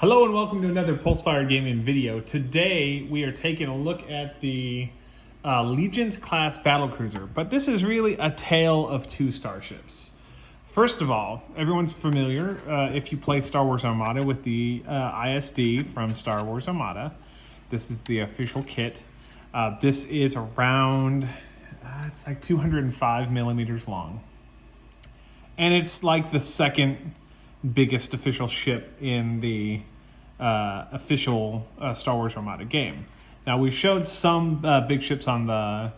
Hello and welcome to another Pulsefire Gaming video. Today we are taking a look at the Allegiance Class Battlecruiser, but this is really a tale of two starships. First of all, everyone's familiar, if you play Star Wars Armada, with the ISD from Star Wars Armada. This is the official kit. This is around, it's like 205 millimeters long. And it's like the second biggest official ship in the official Star Wars Armada game. Now, we've showed some big ships on the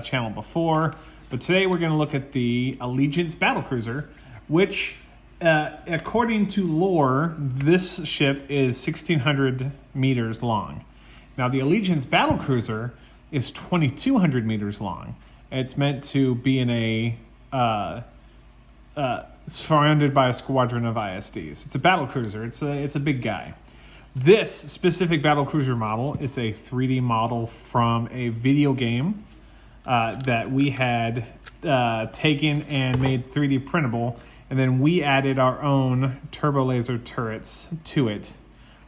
channel before, but today we're going to look at the Allegiance Battlecruiser, which, according to lore, this ship is 1,600 meters long. Now, the Allegiance Battlecruiser is 2,200 meters long. It's meant to be in a surrounded by a squadron of ISDs. It's a battlecruiser. It's a big guy. This specific battlecruiser model is a 3D model from a video game that we had taken and made 3D printable, and then we added our own turbo laser turrets to it.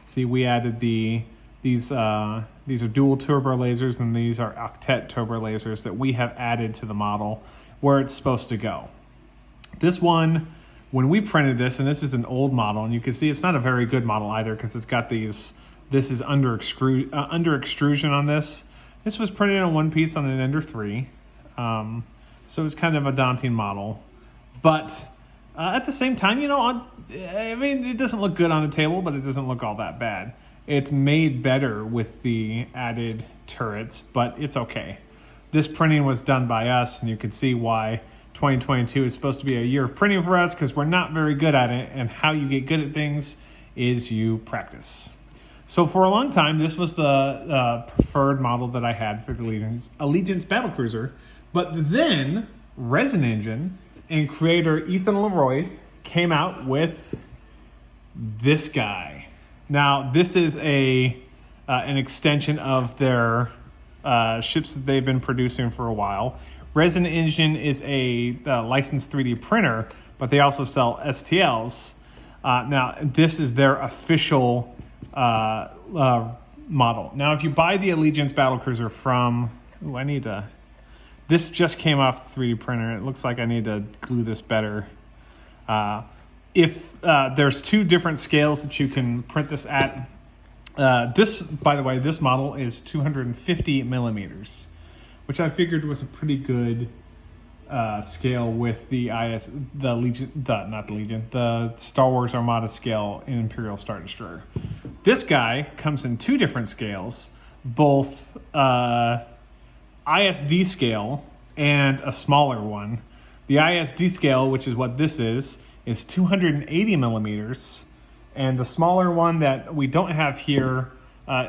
See, we added these are dual turbo lasers, and these are octet turbo lasers that we have added to the model where it's supposed to go. This one, when we printed this, and this is an old model, and you can see it's not a very good model either because it's got this is under extrusion on this. This was printed in one piece on an Ender 3, so it's kind of a daunting model. But at the same time, I mean, it doesn't look good on the table, but it doesn't look all that bad. It's made better with the added turrets, but it's okay. This printing was done by us, and you can see why 2022 is supposed to be a year of printing for us, because we're not very good at it, and how you get good at things is you practice. So for a long time, this was the preferred model that I had for the Allegiance Battlecruiser, but then ResinEngine and creator Ethan Leroith came out with this guy. Now, this is an extension of their ships that they've been producing for a while. ResinEngine is a licensed 3D printer, but they also sell STLs. Now, this is their official model. Now, if you buy the Allegiance Battlecruiser from... this just came off the 3D printer. It looks like I need to glue this better. There's two different scales that you can print this at. By the way, this model is 250 millimeters. Which I figured was a pretty good scale with the Star Wars Armada scale in Imperial Star Destroyer. This guy comes in two different scales, both ISD scale and a smaller one. The ISD scale, which is what this is 280 millimeters, and the smaller one that we don't have here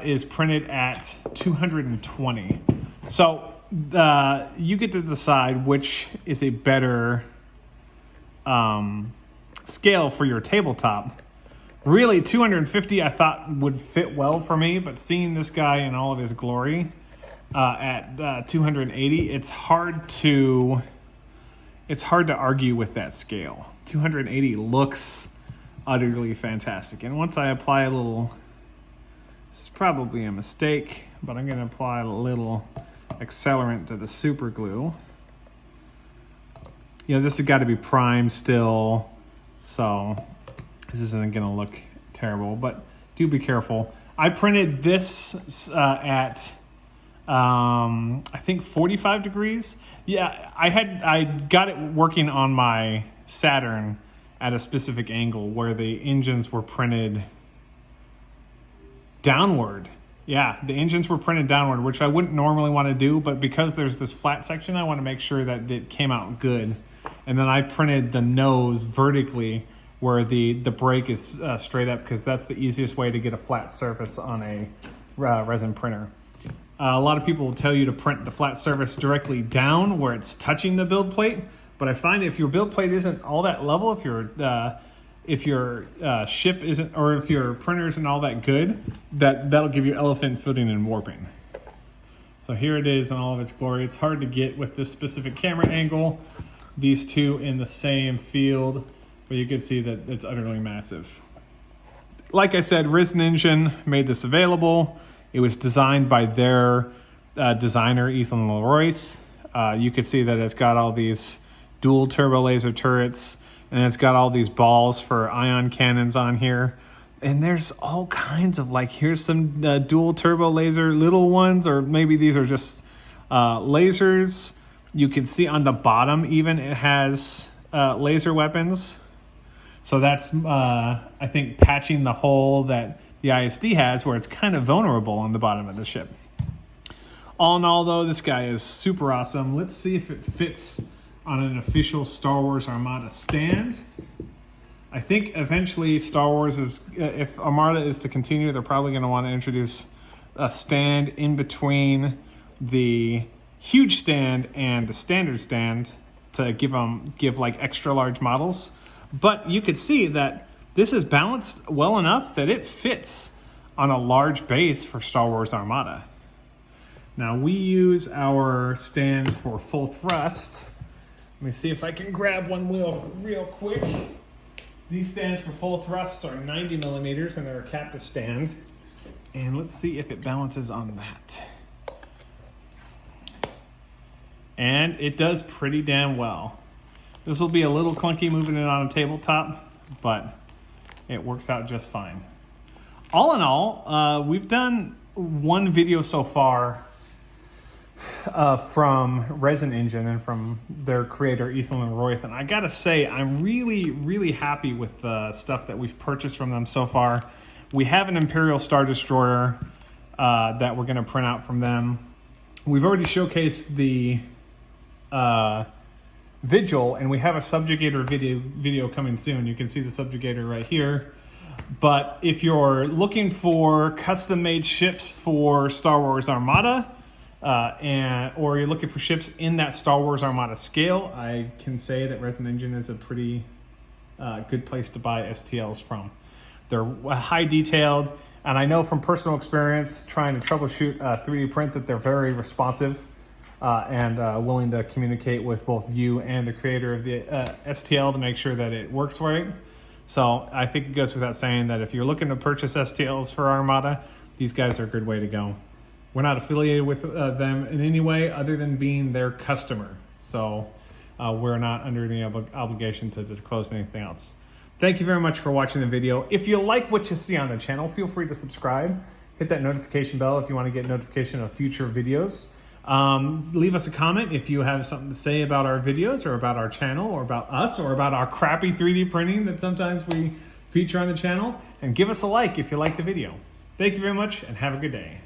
is printed at 220. So you get to decide which is a better scale for your tabletop. Really, 250 I thought would fit well for me, but seeing this guy in all of his glory at 280, it's hard to argue with that scale. 280 looks utterly fantastic, and once I apply a little, this is probably a mistake, but I'm going to apply a little accelerant to the super glue. This has got to be primed still, so this isn't going to look terrible, but do be careful. I printed this at I think 45 degrees. Yeah, I got it working on my Saturn at a specific angle where the engines were printed downward. Yeah, the engines were printed downward, which I wouldn't normally want to do, but because there's this flat section, I want to make sure that it came out good. And then I printed the nose vertically where the brake is straight up, because that's the easiest way to get a flat surface on a resin printer. A lot of people will tell you to print the flat surface directly down where it's touching the build plate, but I find if your build plate isn't all that level, if your ship isn't, or if your printer isn't all that good, that'll give you elephant footing and warping. So here it is in all of its glory. It's hard to get with this specific camera angle, these two in the same field, but you can see that it's utterly massive. like I said, ResinEngine made this available. It was designed by their designer, Ethan Leroith. You can see that it's got all these dual turbo laser turrets, and it's got all these balls for ion cannons on here. And there's all kinds of, like, here's some dual turbo laser little ones, or maybe these are just lasers. You can see on the bottom even it has laser weapons. So that's, I think, patching the hole that the ISD has, where it's kind of vulnerable on the bottom of the ship. All in all, though, this guy is super awesome. Let's see if it fits on an official Star Wars Armada stand. I think eventually Star Wars is, if Armada is to continue, they're probably going to want to introduce a stand in between the huge stand and the standard stand to give like extra large models. But you could see that this is balanced well enough that it fits on a large base for Star Wars Armada. Now we use our stands for full thrust. Let me see if I can grab one real quick. These stands for full thrusts are 90 millimeters and they're a captive stand. And let's see if it balances on that. And it does pretty damn well. This will be a little clunky moving it on a tabletop, but it works out just fine. All in all, we've done one video so far from ResinEngine and from their creator, Ethan Leroith. And I gotta say, I'm really, really happy with the stuff that we've purchased from them so far. We have an Imperial Star Destroyer that we're gonna print out from them. We've already showcased the Vigil, and we have a subjugator video coming soon. You can see the subjugator right here. But if you're looking for custom-made ships for Star Wars Armada, or you're looking for ships in that Star Wars Armada scale, I can say that ResinEngine is a pretty good place to buy STLs from. They're high detailed, and I know from personal experience trying to troubleshoot 3D print that they're very responsive and willing to communicate with both you and the creator of the STL to make sure that it works right. So I think it goes without saying that if you're looking to purchase STLs for Armada, these guys are a good way to go. We're not affiliated with them in any way other than being their customer. So we're not under any obligation to disclose anything else. Thank you very much for watching the video. If you like what you see on the channel, feel free to subscribe. Hit that notification bell if you want to get notification of future videos. Leave us a comment if you have something to say about our videos or about our channel or about us or about our crappy 3D printing that sometimes we feature on the channel. And give us a like if you like the video. Thank you very much and have a good day.